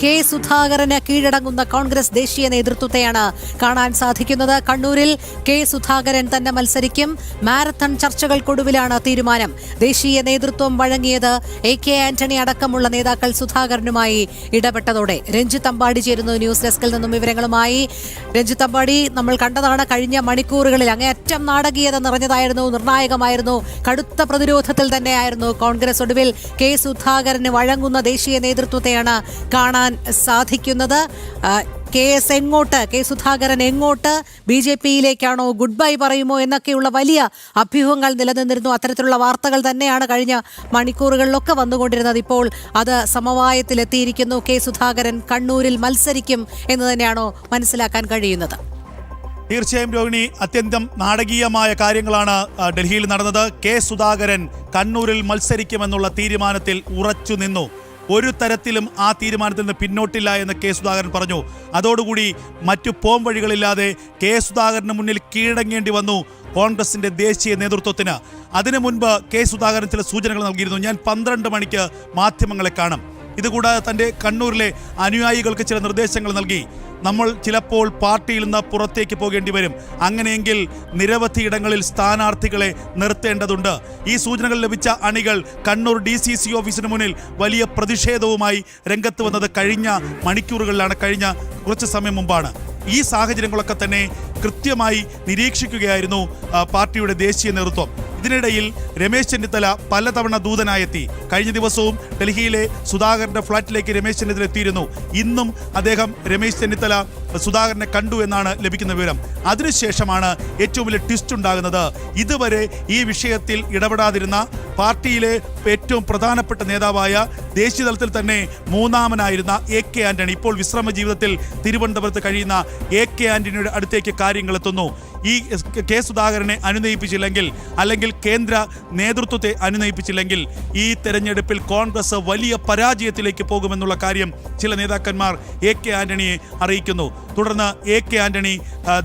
K സുധാകരന് കീഴടങ്ങുന്ന കോൺഗ്രസ് ദേശീയ നേതൃത്വത്തെയാണ് കാണാൻ സാധിക്കുന്നത്. കണ്ണൂരിൽ കെ സുധാകരൻ തന്നെ മത്സരിക്കും. മാരത്തൺ ചർച്ചകൾക്കൊടുവിലാണ് തീരുമാനം. ദേശീയ നേതൃത്വം വഴങ്ങിയത് AK ആന്റണി അടക്കമുള്ള നേതാക്കൾ സുധാകരനുമായി ഇടപെട്ടതോടെ. രഞ്ജിത്ത് അമ്പാടി ചേരുന്നു ന്യൂസ് ഡെസ്കിൽ നിന്നും വിവരങ്ങളുമായി. രഞ്ജിത്ത് അമ്പാടി, നമ്മൾ കണ്ടതാണ് കഴിഞ്ഞ മണിക്കൂറുകളിൽ അങ്ങേയറ്റം നാടകീയത നിറഞ്ഞതായിരുന്നു, നിർണായകമായിരുന്നു. കടുത്ത പ്രതിരോധത്തിൽ തന്നെയായിരുന്നു കോൺഗ്രസ്. ഒടുവിൽ കെ സുധാകരന് വഴങ്ങുന്ന ദേശീയ നേതൃത്വത്തെയാണ് കാണാൻ സാധിക്കുന്നത്. കെ സുധാകരൻ എങ്ങോട്ട്, BJP-യിലേക്കാണോ, ഗുഡ് ബൈ പറയുമോ എന്നൊക്കെയുള്ള വലിയ അഭ്യൂഹങ്ങൾ നിലനിന്നിരുന്നു. അത്തരത്തിലുള്ള വാർത്തകൾ തന്നെയാണ് കഴിഞ്ഞ മണിക്കൂറുകളിലൊക്കെ വന്നുകൊണ്ടിരുന്നത്. ഇപ്പോൾ അത് സമവായത്തിലെത്തിയിരിക്കുന്നു. കെ സുധാകരൻ കണ്ണൂരിൽ മത്സരിക്കും എന്ന് തന്നെയാണോ മനസ്സിലാക്കാൻ കഴിയുന്നത്? തീർച്ചയായും രോഹിണി, അത്യന്തം നാടകീയമായ കാര്യങ്ങളാണ് ഡൽഹിയിൽ നടന്നത്. കെ സുധാകരൻ കണ്ണൂരിൽ മത്സരിക്കുമെന്നുള്ള തീരുമാനത്തിൽ ഉറച്ചു നിന്നു. ഒരു തരത്തിലും ആ തീരുമാനത്തിൽ നിന്ന് പിന്നോട്ടില്ല എന്ന് കെ സുധാകരൻ പറഞ്ഞു. അതോടുകൂടി മറ്റു പോം വഴികളില്ലാതെ കെ സുധാകരന് മുന്നിൽ കീഴടങ്ങേണ്ടി വന്നു കോൺഗ്രസിന്റെ ദേശീയ നേതൃത്വത്തിന്. അതിനു മുൻപ് കെ സുധാകരൻ ചില സൂചനകൾ നൽകിയിരുന്നു. ഞാൻ 12 മണിക്ക് മാധ്യമങ്ങളെ കാണും. ഇതുകൂടാതെ തൻ്റെ കണ്ണൂരിലെ അനുയായികൾക്ക് ചില നിർദ്ദേശങ്ങൾ നൽകി. നമ്മൾ ചിലപ്പോൾ പാർട്ടിയിൽ നിന്ന് പുറത്തേക്ക് പോകേണ്ടി വരും. അങ്ങനെയെങ്കിൽ നിരവധി ഇടങ്ങളിൽ സ്ഥാനാർത്ഥികളെ നിർത്തേണ്ടതുണ്ട്. ഈ സൂചനകൾ ലഭിച്ച അണികൾ കണ്ണൂർ DCC ഓഫീസിന് മുന്നിൽ വലിയ പ്രതിഷേധവുമായി രംഗത്ത് വന്നത് കഴിഞ്ഞ മണിക്കൂറുകളിലാണ്, കഴിഞ്ഞ കുറച്ച് സമയം മുമ്പാണ്. ഈ സാഹചര്യങ്ങളൊക്കെ തന്നെ കൃത്യമായി നിരീക്ഷിക്കുകയായിരുന്നു പാർട്ടിയുടെ ദേശീയ നേതൃത്വം. ഇതിനിടയിൽ രമേശ് ചെന്നിത്തല പലതവണ ദൂതനായെത്തി. കഴിഞ്ഞ ദിവസവും ഡൽഹിയിലെ സുധാകരന്റെ ഫ്ളാറ്റിലേക്ക് രമേശ് ചെന്നിത്തല എത്തിയിരുന്നു. ഇന്നും അദ്ദേഹം രമേശ് ചെന്നിത്തല സുധാകരനെ കണ്ടു എന്നാണ് ലഭിക്കുന്ന വിവരം. അതിനുശേഷമാണ് ഏറ്റവും വലിയ ട്വിസ്റ്റ് ഉണ്ടാകുന്നത്. ഇതുവരെ ഈ വിഷയത്തിൽ ഇടപെടാതിരുന്ന പാർട്ടിയിലെ ഏറ്റവും പ്രധാനപ്പെട്ട നേതാവായ ദേശീയ തലത്തിൽ തന്നെ മൂന്നാമനായിരുന്ന AK ആന്റണി, ഇപ്പോൾ വിശ്രമ ജീവിതത്തിൽ തിരുവനന്തപുരത്ത് കഴിയുന്ന AK ആന്റണിയുടെ അടുത്തേക്ക് കാര്യങ്ങൾ എത്തുന്നു. ഈ കെ സുധാകരനെ അനുനയിപ്പിച്ചില്ലെങ്കിൽ, അല്ലെങ്കിൽ കേന്ദ്ര നേതൃത്വത്തെ അനുനയിപ്പിച്ചില്ലെങ്കിൽ ഈ തെരഞ്ഞെടുപ്പിൽ കോൺഗ്രസ് വലിയ പരാജയത്തിലേക്ക് പോകുമെന്നുള്ള കാര്യം ചില നേതാക്കന്മാർ AK ആന്റണിയെ അറിയിക്കുന്നു. തുടർന്ന് AK ആന്റണി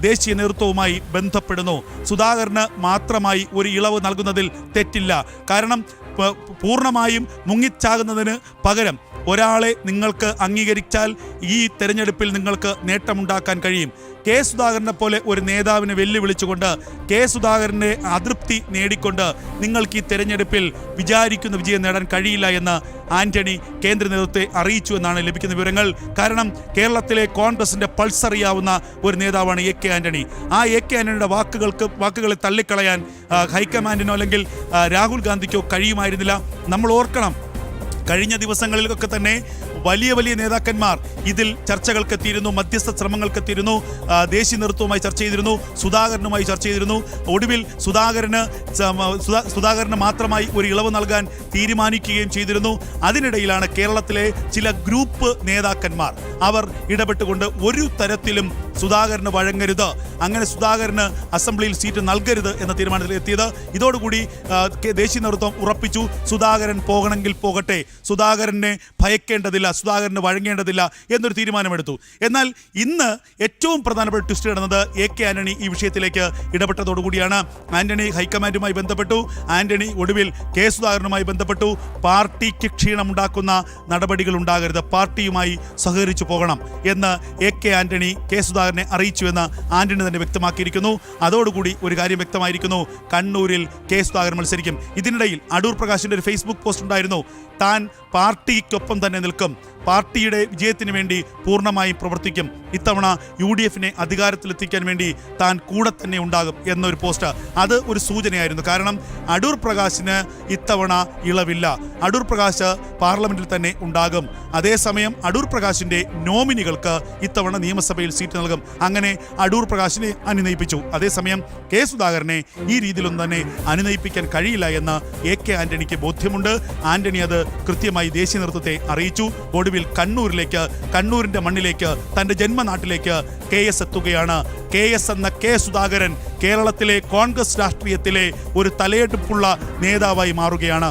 ദേശീയ നേതൃത്വവുമായി ബന്ധപ്പെടുന്നു. സുധാകരന് മാത്രമായി ഒരു ഇളവ് നൽകുന്നതിൽ തെറ്റില്ല. കാരണം പൂർണ്ണമായും മുങ്ങിച്ചാകുന്നതിന് പകരം ഒരാളെ നിങ്ങൾക്ക് അംഗീകരിച്ചാൽ ഈ തെരഞ്ഞെടുപ്പിൽ നിങ്ങൾക്ക് നേട്ടമുണ്ടാക്കാൻ കഴിയും. കെ സുധാകരനെ പോലെ ഒരു നേതാവിനെ വെല്ലുവിളിച്ചുകൊണ്ട്, കെ സുധാകരൻ്റെ അതൃപ്തി നേടിക്കൊണ്ട് നിങ്ങൾക്ക് ഈ തെരഞ്ഞെടുപ്പിൽ വിചാരിക്കുന്ന വിജയം നേടാൻ കഴിയില്ല എന്ന് ആന്റണി കേന്ദ്ര നേതൃത്വത്തെ അറിയിച്ചു എന്നാണ് ലഭിക്കുന്ന വിവരങ്ങൾ. കാരണം കേരളത്തിലെ കോൺഗ്രസിൻ്റെ പൾസ് അറിയാവുന്ന ഒരു നേതാവാണ് AK ആന്റണി. ആ AK ആന്റണിയുടെ വാക്കുകളെ തള്ളിക്കളയാൻ ഹൈക്കമാൻഡിനോ അല്ലെങ്കിൽ രാഹുൽ ഗാന്ധിക്കോ കഴിയുമായിരുന്നില്ല. നമ്മൾ ഓർക്കണം, കഴിഞ്ഞ ദിവസങ്ങളിലൊക്കെ തന്നെ വലിയ നേതാക്കന്മാർ ഇതിൽ ചർച്ചകൾക്കെത്തിയിരുന്നു, മധ്യസ്ഥ ശ്രമങ്ങൾക്കെത്തിയിരുന്നു, ദേശീയ നേതൃത്വവുമായി ചർച്ച ചെയ്തിരുന്നു, സുധാകരനുമായി ചർച്ച ചെയ്തിരുന്നു. ഒടുവിൽ സുധാകരന് മാത്രമായി ഒരു ഇളവ് നൽകാൻ തീരുമാനിക്കുകയും ചെയ്തിരുന്നു. അതിനിടയിലാണ് കേരളത്തിലെ ചില ഗ്രൂപ്പ് നേതാക്കന്മാർ അവർ ഇടപെട്ടുകൊണ്ട് ഒരു തരത്തിലും സുധാകരന് വഴങ്ങരുത്, അങ്ങനെ സുധാകരന് അസംബ്ലിയിൽ സീറ്റ് നൽകരുത് എന്ന തീരുമാനത്തിൽ എത്തിയത്. ഇതോടുകൂടി ദേശീയ നേതൃത്വം ഉറപ്പിച്ചു, സുധാകരൻ പോകണമെങ്കിൽ പോകട്ടെ, സുധാകരനെ ഭയക്കേണ്ടതില്ല, സുധാകരന് വഴങ്ങേണ്ടതില്ല എന്നൊരു തീരുമാനമെടുത്തു. എന്നാൽ ഇന്ന് ഏറ്റവും പ്രധാനപ്പെട്ട ട്വിസ്റ്റ് നടന്നത് AK ആന്റണി ഈ വിഷയത്തിലേക്ക് ഇടപെട്ടതോടുകൂടിയാണ്. ആന്റണി ഹൈക്കമാൻഡുമായി ബന്ധപ്പെട്ടു. ആന്റണി ഒടുവിൽ കെ സുധാകരനുമായി ബന്ധപ്പെട്ടു. പാർട്ടിക്ക് ക്ഷീണമുണ്ടാക്കുന്ന നടപടികൾ ഉണ്ടാകരുത്, പാർട്ടിയുമായി സഹകരിച്ചു പോകണം എന്ന് AK ആന്റണി കെ സുധാകരനെ അറിയിച്ചു എന്ന് ആന്റണി തന്നെ വ്യക്തമാക്കിയിരിക്കുന്നു. അതോടുകൂടി ഒരു കാര്യം വ്യക്തമായിരിക്കുന്നു, കണ്ണൂരിൽ കെ സുധാകരൻ മത്സരിക്കും. ഇതിനിടയിൽ അടൂർ പ്രകാശിന്റെ ഒരു ഫേസ്ബുക്ക് പോസ്റ്റ് ഉണ്ടായിരുന്നു. താൻ പാർട്ടിക്കൊപ്പം തന്നെ നിൽക്കും, പാർട്ടിയുടെ വിജയത്തിന് വേണ്ടി പൂർണ്ണമായും പ്രവർത്തിക്കും, ഇത്തവണ UDF-നെ അധികാരത്തിലെത്തിക്കാൻ വേണ്ടി താൻ കൂടെ തന്നെ ഉണ്ടാകും എന്നൊരു പോസ്റ്റ്. അത് ഒരു സൂചനയായിരുന്നു. കാരണം അടൂർ പ്രകാശിന് ഇത്തവണ ഇളവില്ല, അടൂർ പ്രകാശ് പാർലമെന്റിൽ തന്നെ ഉണ്ടാകും. അതേസമയം അടൂർ പ്രകാശിന്റെ നോമിനികൾക്ക് ഇത്തവണ നിയമസഭയിൽ സീറ്റ് നൽകും. അങ്ങനെ അടൂർ പ്രകാശിനെ അനുനയിപ്പിച്ചു. അതേസമയം കെ സുധാകരനെ ഈ രീതിയിലൊന്നും തന്നെ അനുനയിപ്പിക്കാൻ കഴിയില്ല എന്ന് AK ആന്റണിക്ക് ബോധ്യമുണ്ട്. ആന്റണി അത് കൃത്യമായി ദേശീയ നേതൃത്വത്തെ അറിയിച്ചു. ഒടുവിൽ കണ്ണൂരിന്റെ മണ്ണിലേക്ക്, തന്റെ ജന്മനാട്ടിലേക്ക് KS എത്തുകയാണ്. KS എന്ന കെ സുധാകരൻ കേരളത്തിലെ കോൺഗ്രസ് രാഷ്ട്രീയത്തിലെ ഒരു തലയെടുപ്പുള്ള നേതാവായി മാറുകയാണ്.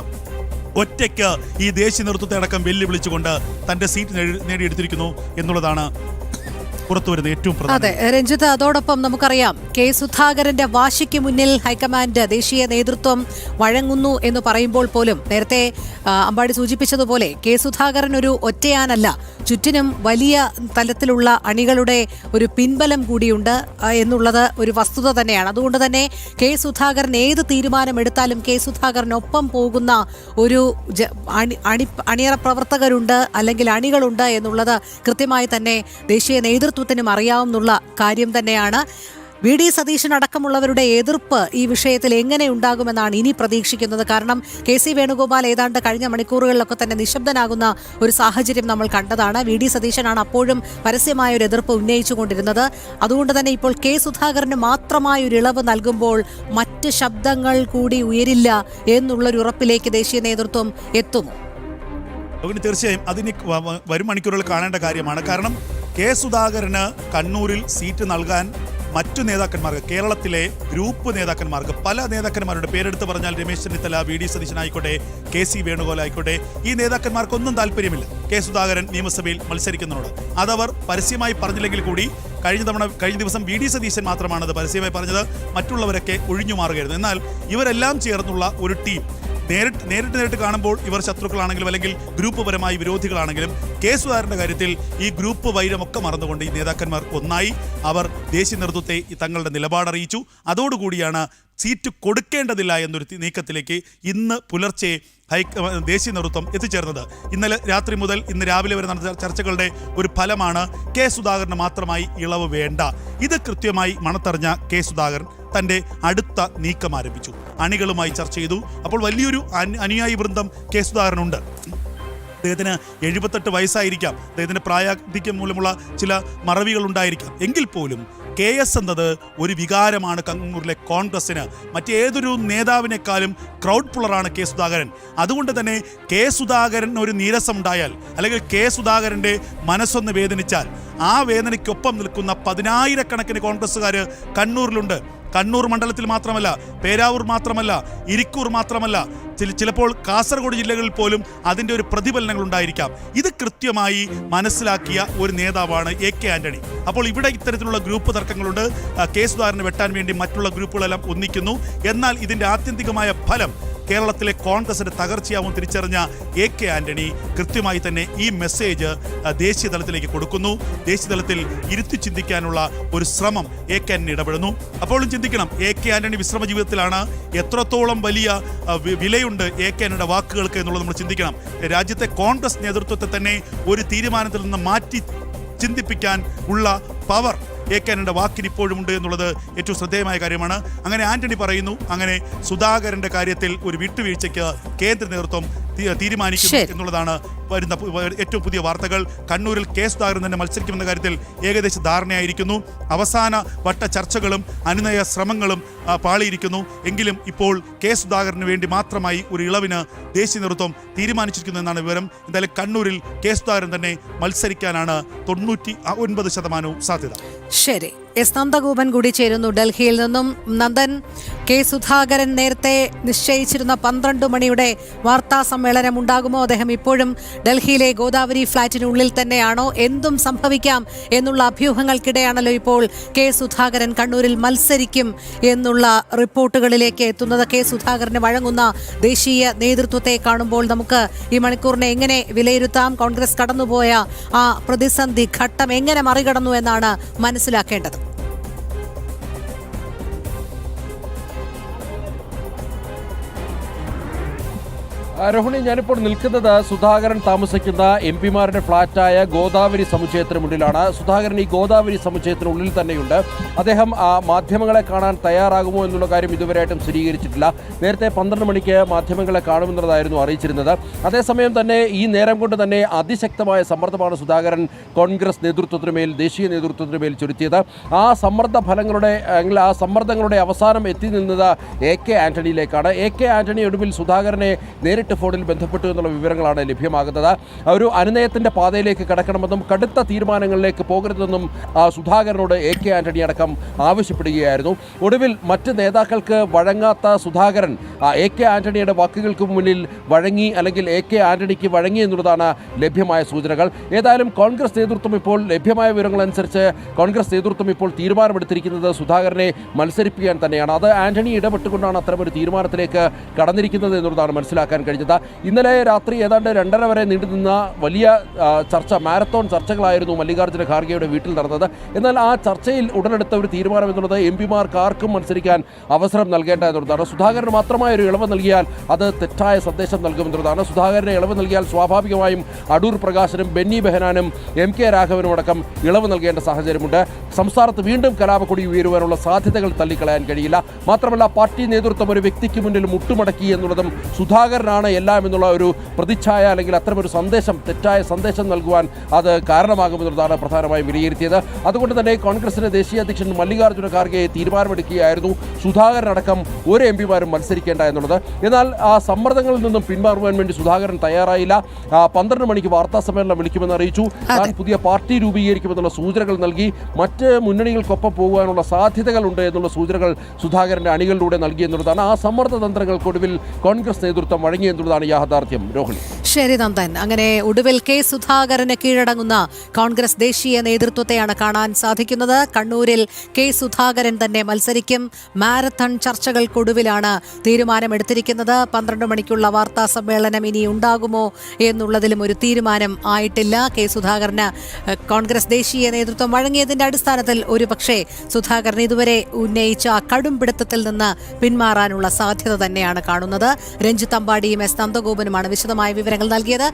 ഒറ്റയ്ക്ക് ഈ ദേശീയ നേതൃത്വത്തെ അടക്കം വെല്ലുവിളിച്ചുകൊണ്ട് തൻ്റെ സീറ്റ് നേടിയെടുത്തിരിക്കുന്നു എന്നുള്ളതാണ് പുറത്തുവരുന്ന ഏറ്റവും അതെ രഞ്ജിത്ത്, അതോടൊപ്പം നമുക്കറിയാം കെ സുധാകരന്റെ വാശിക്ക് മുന്നിൽ ഹൈക്കമാൻഡ് ദേശീയ നേതൃത്വം വഴങ്ങുന്നു എന്ന് പറയുമ്പോൾ പോലും നേരത്തെ അമ്പാടി സൂചിപ്പിച്ചതുപോലെ കെ സുധാകരൻ ഒരു ഒറ്റയാനല്ല, ചുറ്റിനും വലിയ തലത്തിലുള്ള അണികളുടെ ഒരു പിൻബലം കൂടിയുണ്ട് എന്നുള്ളത് ഒരു വസ്തുത തന്നെയാണ്. അതുകൊണ്ട് തന്നെ കെ സുധാകരൻ ഏത് തീരുമാനമെടുത്താലും കെ സുധാകരനൊപ്പം പോകുന്ന ഒരു അണിയറ പ്രവർത്തകരുണ്ട്, അല്ലെങ്കിൽ അണികളുണ്ട് എന്നുള്ളത് കൃത്യമായി തന്നെ ദേശീയ നേതൃത്വത്തിനും അറിയാവുന്ന കാര്യം തന്നെയാണ്. വി ഡി സതീശൻ അടക്കമുള്ളവരുടെ എതിർപ്പ് ഈ വിഷയത്തിൽ എങ്ങനെ ഉണ്ടാകുമെന്നാണ് ഇനി പ്രതീക്ഷിക്കുന്നത്. കാരണം കെ സി വേണുഗോപാൽ ഏതാണ്ട് കഴിഞ്ഞ മണിക്കൂറുകളിലൊക്കെ തന്നെ നിശബ്ദനാകുന്ന ഒരു സാഹചര്യം നമ്മൾ കണ്ടതാണ്. വി ഡി സതീശനാണ് അപ്പോഴും പരസ്യമായ ഒരു എതിർപ്പ് ഉന്നയിച്ചുകൊണ്ടിരുന്നത്. അതുകൊണ്ട് തന്നെ ഇപ്പോൾ കെ സുധാകരന് മാത്രമായ ഒരു ഇളവ് നൽകുമ്പോൾ മറ്റ് ശബ്ദങ്ങൾ കൂടി ഉയരില്ല എന്നുള്ളൊരു ഉറപ്പിലേക്ക് ദേശീയ നേതൃത്വം എത്തും. തീർച്ചയായും അതിന് വരും മണിക്കൂറുകൾ കാണേണ്ട കാര്യമാണ്. കാരണം കെ സുധാകരന് കണ്ണൂരിൽ സീറ്റ് നൽകാൻ മറ്റു നേതാക്കന്മാർക്ക്, കേരളത്തിലെ ഗ്രൂപ്പ് നേതാക്കന്മാർക്ക്, പല നേതാക്കന്മാരുടെ പേരെടുത്ത് പറഞ്ഞാൽ രമേശ് ചെന്നിത്തല, വി ഡി സതീശനായിക്കോട്ടെ, കെ സി വേണുഗോപാൽ ആയിക്കോട്ടെ, ഈ നേതാക്കന്മാർക്കൊന്നും താല്പര്യമില്ല കെ സുധാകരൻ നിയമസഭയിൽ മത്സരിക്കുന്നതിനോട്. അതവർ പരസ്യമായി പറഞ്ഞില്ലെങ്കിൽ കൂടി കഴിഞ്ഞ ദിവസം വി ഡി സതീശൻ മാത്രമാണ് അത് പരസ്യമായി പറഞ്ഞത്. മറ്റുള്ളവരൊക്കെ ഒഴിഞ്ഞു മാറുകയായിരുന്നു. എന്നാൽ ഇവരെല്ലാം ചേർന്നുള്ള ഒരു ടീം നേരിട്ട് കാണുമ്പോൾ ഇവർ ശത്രുക്കളാണെങ്കിലും അല്ലെങ്കിൽ ഗ്രൂപ്പ് പരമായി വിരോധികളാണെങ്കിലും കെ സുധാകരന്റെ കാര്യത്തിൽ ഈ ഗ്രൂപ്പ് വൈരമൊക്കെ മറന്നുകൊണ്ട് ഈ നേതാക്കന്മാർ ഒന്നായി. അവർ ദേശീയ നേതൃത്വത്തെ തങ്ങളുടെ നിലപാടറിയിച്ചു. അതോടുകൂടിയാണ് സീറ്റ് കൊടുക്കേണ്ടതില്ല എന്നൊരു നീക്കത്തിലേക്ക് ഇന്ന് പുലർച്ചെ ദേശീയ നേതൃത്വം എത്തിച്ചേർന്നത്. ഇന്നലെ രാത്രി മുതൽ ഇന്ന് രാവിലെ വരെ നടന്ന ചർച്ചകളുടെ ഒരു ഫലമാണ് കെ സുധാകരന് മാത്രമായി ഇളവ് വേണ്ട. ഇത് കൃത്യമായി മണത്തറിഞ്ഞ കെ സുധാകരൻ തൻ്റെ അടുത്ത നീക്കം ആരംഭിച്ചു. അണികളുമായി ചർച്ച ചെയ്തു. അപ്പോൾ വലിയൊരു അനുയായി വൃന്ദം കെ സുധാകരനുണ്ട്. അദ്ദേഹത്തിന് 78 വയസ്സായിരിക്കാം, അദ്ദേഹത്തിൻ്റെ പ്രായാധിക്യം മൂലമുള്ള ചില മറവികൾ ഉണ്ടായിരിക്കാം. എങ്കിൽ പോലും കെ എസ് എന്നത് ഒരു വികാരമാണ് കണ്ണൂരിലെ കോൺഗ്രസിന്. മറ്റേതൊരു നേതാവിനേക്കാളും ക്രൗഡ് പുള്ളറാണ് കെ സുധാകരൻ. അതുകൊണ്ട് തന്നെ കെ സുധാകരൻ ഒരു നീരസമുണ്ടായാൽ, അല്ലെങ്കിൽ കെ സുധാകരൻ്റെ മനസ്സൊന്ന് വേദനിച്ചാൽ, ആ വേദനയ്ക്കൊപ്പം നിൽക്കുന്ന 10,000-കണക്കിന് കോൺഗ്രസ്സുകാർ കണ്ണൂരിലുണ്ട്. കണ്ണൂർ മണ്ഡലത്തിൽ മാത്രമല്ല, പേരാവൂർ മാത്രമല്ല, ഇരിക്കൂർ മാത്രമല്ല, ചിലപ്പോൾ കാസർഗോഡ് ജില്ലകളിൽ പോലും അതിൻ്റെ ഒരു പ്രതിഫലനങ്ങൾ ഉണ്ടായിരിക്കാം. ഇത് കൃത്യമായി മനസ്സിലാക്കിയ ഒരു നേതാവാണ് എ കെ ആന്റണി. അപ്പോൾ ഇവിടെ ഇത്തരത്തിലുള്ള ഗ്രൂപ്പ് തർക്കങ്ങളുണ്ട്. കെ സുധാകരനെ വെട്ടാൻ വേണ്ടി മറ്റുള്ള ഗ്രൂപ്പുകളെല്ലാം ഒന്നിക്കുന്നു. എന്നാൽ ഇതിൻ്റെ ആത്യന്തികമായ ഫലം കേരളത്തിലെ കോൺഗ്രസിന്റെ തകർച്ചയാവും തിരിച്ചറിഞ്ഞ എ കെ ആന്റണി കൃത്യമായി തന്നെ ഈ മെസ്സേജ് ദേശീയ തലത്തിലേക്ക് കൊടുക്കുന്നു. ദേശീയ തലത്തിൽ ഇരുത്തി ചിന്തിക്കാനുള്ള ഒരു ശ്രമം എ കെ ആന്റണി ഇടപെടുന്നു. അപ്പോഴും ചിന്തിക്കണം, എ കെ ആന്റണി വിശ്രമ ജീവിതത്തിലാണ്. എത്രത്തോളം വലിയ വിലയുണ്ട് എ കെ ആന്റണിയുടെ വാക്കുകൾക്ക് എന്നുള്ളത് നമ്മൾ ചിന്തിക്കണം. രാജ്യത്തെ കോൺഗ്രസ് നേതൃത്വത്തെ തന്നെ ഒരു തീരുമാനത്തിൽ നിന്ന് മാറ്റി ചിന്തിപ്പിക്കാൻ ഉള്ള പവർ എ കെ ആന്റണിയുടെ വാക്കിന് ഇപ്പോഴും ഉണ്ട് എന്നുള്ളത് ഏറ്റവും ശ്രദ്ധേയമായ കാര്യമാണ്. അങ്ങനെ ആന്റണി പറയുന്നു, അങ്ങനെ സുധാകരന്റെ കാര്യത്തിൽ ഒരു വിട്ടുവീഴ്ചയ്ക്ക് കേന്ദ്ര നേതൃത്വം തീരുമാനിക്കുന്നു എന്നുള്ളതാണ് വരുന്ന ഏറ്റവും പുതിയ വാർത്തകൾ. കണ്ണൂരിൽ കെ സുധാകരൻ തന്നെ മത്സരിക്കുമെന്ന കാര്യത്തിൽ ഏകദേശ ധാരണയായിരിക്കുന്നു. അവസാന വട്ട ചർച്ചകളും അനുനയ ശ്രമങ്ങളും പാളിയിരിക്കുന്നു. എങ്കിലും ഇപ്പോൾ കെ സുധാകരന് വേണ്ടി മാത്രമായി ഒരു ഇളവിന് ദേശീയ നേതൃത്വം തീരുമാനിച്ചിരിക്കുന്നു എന്നാണ് വിവരം. എന്തായാലും കണ്ണൂരിൽ കെ സുധാകരൻ തന്നെ മത്സരിക്കാനാണ് 99% സാധ്യത. ശരി, എസ് നന്ദഗോപൻ കൂടി ചേരുന്നു ഡൽഹിയിൽ നിന്നും. നന്ദൻ, കെ സുധാകരൻ നേരത്തെ നിശ്ചയിച്ചിരുന്ന 12 മണിയുടെ വാർത്താ സമ്മേളനം ഉണ്ടാകുമോ? അദ്ദേഹം ഇപ്പോഴും ഡൽഹിയിലെ ഗോദാവരി ഫ്ളാറ്റിനുള്ളിൽ തന്നെയാണോ? എന്തും സംഭവിക്കാം എന്നുള്ള അഭ്യൂഹങ്ങൾക്കിടെയാണല്ലോ ഇപ്പോൾ കെ സുധാകരൻ കണ്ണൂരിൽ മത്സരിക്കും എന്നുള്ള റിപ്പോർട്ടുകളിലേക്ക് എത്തുന്നത്. കെ സുധാകരന് വഴങ്ങുന്ന ദേശീയ നേതൃത്വത്തെ കാണുമ്പോൾ നമുക്ക് ഈ മണിക്കൂറിനെ എങ്ങനെ വിലയിരുത്താം? കോൺഗ്രസ് കടന്നുപോയ ആ പ്രതിസന്ധി ഘട്ടം എങ്ങനെ മറികടന്നു എന്നാണ് മനസ്സിലാക്കേണ്ടത്. രോഹിണി, ഞാനിപ്പോൾ നിൽക്കുന്നത് സുധാകരൻ താമസിക്കുന്ന എം പിമാരുടെ ഫ്ളാറ്റായ ഗോദാവരി സമുച്ചയത്തിന് മുന്നിലാണ്. സുധാകരൻ ഈ ഗോദാവരി സമുച്ചയത്തിനുള്ളിൽ തന്നെയുണ്ട്. അദ്ദേഹം മാധ്യമങ്ങളെ കാണാൻ തയ്യാറാകുമോ എന്നുള്ള കാര്യം ഇതുവരെയായിട്ടും സ്ഥിരീകരിച്ചിട്ടില്ല. നേരത്തെ 12 മണിക്ക് മാധ്യമങ്ങളെ കാണുമെന്നുള്ളതായിരുന്നു അറിയിച്ചിരുന്നത്. അതേസമയം തന്നെ ഈ നേരം കൊണ്ട് തന്നെ അതിശക്തമായ സമ്മർദ്ദമാണ് സുധാകരൻ കോൺഗ്രസ് നേതൃത്വത്തിനുമേൽ, ദേശീയ നേതൃത്വത്തിനുമേൽ ചുരുത്തിയത്. ആ സമ്മർദ്ദങ്ങളുടെ അവസാനം എത്തി നിന്നത് എ കെ ആന്റണിയിലേക്കാണ്. എ കെ ആന്റണി ഒടുവിൽ സുധാകരനെ നേരിട്ട് നേരിട്ട് ഫോണിൽ ബന്ധപ്പെട്ടു എന്നുള്ള വിവരങ്ങളാണ് ലഭ്യമാകുന്നത്. ഒരു അനുനയത്തിന്റെ പാതയിലേക്ക് കടക്കണമെന്നും കടുത്ത തീരുമാനങ്ങളിലേക്ക് പോകരുതെന്നും സുധാകരനോട് AK ആന്റണി അടക്കം ആവശ്യപ്പെടുകയായിരുന്നു. ഒടുവിൽ മറ്റ് നേതാക്കൾക്ക് വഴങ്ങാത്ത സുധാകരൻ AK ആന്റണിയുടെ വാക്കുകൾക്ക് മുന്നിൽ വഴങ്ങി, അല്ലെങ്കിൽ AK ആന്റണിക്ക് വഴങ്ങി എന്നുള്ളതാണ് ലഭ്യമായ സൂചനകൾ. ഏതായാലും കോൺഗ്രസ് നേതൃത്വം ഇപ്പോൾ ലഭ്യമായ വിവരങ്ങളനുസരിച്ച് കോൺഗ്രസ് നേതൃത്വം ഇപ്പോൾ തീരുമാനമെടുത്തിരിക്കുന്നത് സുധാകരനെ മത്സരിപ്പിക്കാൻ തന്നെയാണ്. അത് ആന്റണി ഇടപെട്ടുകൊണ്ടാണ് അത്തരമൊരു തീരുമാനത്തിലേക്ക് കടന്നിരിക്കുന്നത് എന്നുള്ളതാണ് മനസ്സിലാക്കാൻ കഴിഞ്ഞത്. ഇന്നലെ രാത്രി ഏതാണ്ട് 2:30 വരെ നീണ്ടുനിന്ന വലിയ ചർച്ച, മാരത്തോൺ ചർച്ചകളായിരുന്നു മല്ലികാർജ്ജുന ഖാർഗെയുടെ വീട്ടിൽ നടന്നത്. എന്നാൽ ആ ചർച്ചയിൽ ഉടലെടുത്ത ഒരു തീരുമാനം എന്നുള്ളത് MP-മാർക്ക് ആർക്കും മത്സരിക്കാൻ അവസരം നൽകേണ്ട എന്നുള്ളതാണ്. സുധാകരന് മാത്രമായ ഒരു ഇളവ് നൽകിയാൽ അത് തെറ്റായ സന്ദേശം നൽകുമെന്നുള്ളതാണ്. സുധാകരന് ഇളവ് നൽകിയാൽ സ്വാഭാവികമായും അടൂർ പ്രകാശനും ബെന്നി ബെഹനാനും MK രാഘവനും അടക്കം ഇളവ് നൽകേണ്ട സാഹചര്യമുണ്ട്. സംസ്ഥാനത്ത് വീണ്ടും കലാപക്കൊടി ഉയരുവാനുള്ള സാധ്യതകൾ തള്ളിക്കളയാൻ കഴിയില്ല. മാത്രമല്ല, പാർട്ടി നേതൃത്വം ഒരു വ്യക്തിക്ക് മുന്നിൽ മുട്ടുമടക്കി എന്നുള്ളതും സുധാകരനാണ് എല്ലാം എന്നുള്ള ഒരു പ്രതിച്ഛായ, അല്ലെങ്കിൽ അത്തരമൊരു സന്ദേശം, തെറ്റായ സന്ദേശം നൽകുവാൻ അത് കാരണമാകുമെന്നുള്ളതാണ് പ്രധാനമായും വിലയിരുത്തിയത്. അതുകൊണ്ട് തന്നെ കോൺഗ്രസിന്റെ ദേശീയ അധ്യക്ഷൻ മല്ലികാർജ്ജുന ഖാർഗെ തീരുമാനമെടുക്കുകയായിരുന്നു സുധാകരനടക്കം ഒരു MP-മാരും മത്സരിക്കേണ്ട എന്നുള്ളത്. എന്നാൽ ആ സമ്മർദ്ദങ്ങളിൽ നിന്നും പിന്മാറുവാൻ വേണ്ടി സുധാകരൻ തയ്യാറായില്ല. 12 മണിക്ക് വാർത്താ സമ്മേളനം വിളിക്കുമെന്ന് അറിയിച്ചു. താൻ പുതിയ പാർട്ടി രൂപീകരിക്കുമെന്നുള്ള സൂചനകൾ നൽകി. മറ്റ് മുന്നണികൾക്കൊപ്പം പോകുവാനുള്ള സാധ്യതകളുണ്ട് എന്നുള്ള സൂചനകൾ സുധാകരന്റെ അണികളിലൂടെ നൽകി എന്നുള്ളതാണ്. ആ സമ്മർദ്ദ തന്ത്രങ്ങൾക്കൊടുവിൽ കോൺഗ്രസ് നേതൃത്വം വഴങ്ങി എന്നുള്ളതാണ് യാഥാർത്ഥ്യം. രോഹിണി. ശരി നന്ദൻ. അങ്ങനെ ഒടുവിൽ സുധാകരന് കീഴടങ്ങുന്ന കോൺഗ്രസ് ദേശീയ നേതൃത്വത്തെയാണ് കാണാൻ സാധിക്കുന്നത്. കണ്ണൂരിൽ സുധാകരൻ തന്നെ മത്സരിക്കും. മാരത്തൺ ചർച്ചകൾക്കൊടുവിലാണ് തീരുമാനമെടുത്തിരിക്കുന്നത്. 12 മണിക്കുള്ള വാർത്താ സമ്മേളനം ഇനി ഉണ്ടാകുമോ എന്നുള്ളതിലും ഒരു തീരുമാനം ആയിട്ടില്ല. സുധാകരന് കോൺഗ്രസ് ദേശീയ നേതൃത്വം വഴങ്ങിയതിന്റെ അടിസ്ഥാനത്തിൽ ഒരുപക്ഷെ സുധാകരൻ ഇതുവരെ ഉന്നയിച്ച കടും പിടുത്തത്തിൽ നിന്ന് പിന്മാറാനുള്ള സാധ്യത തന്നെയാണ് കാണുന്നത്. രഞ്ജിത്ത് അമ്പാടിയും S നന്ദഗോപനുമാണ് വിശദമായ വിവരങ്ങൾ നൽകിയത്.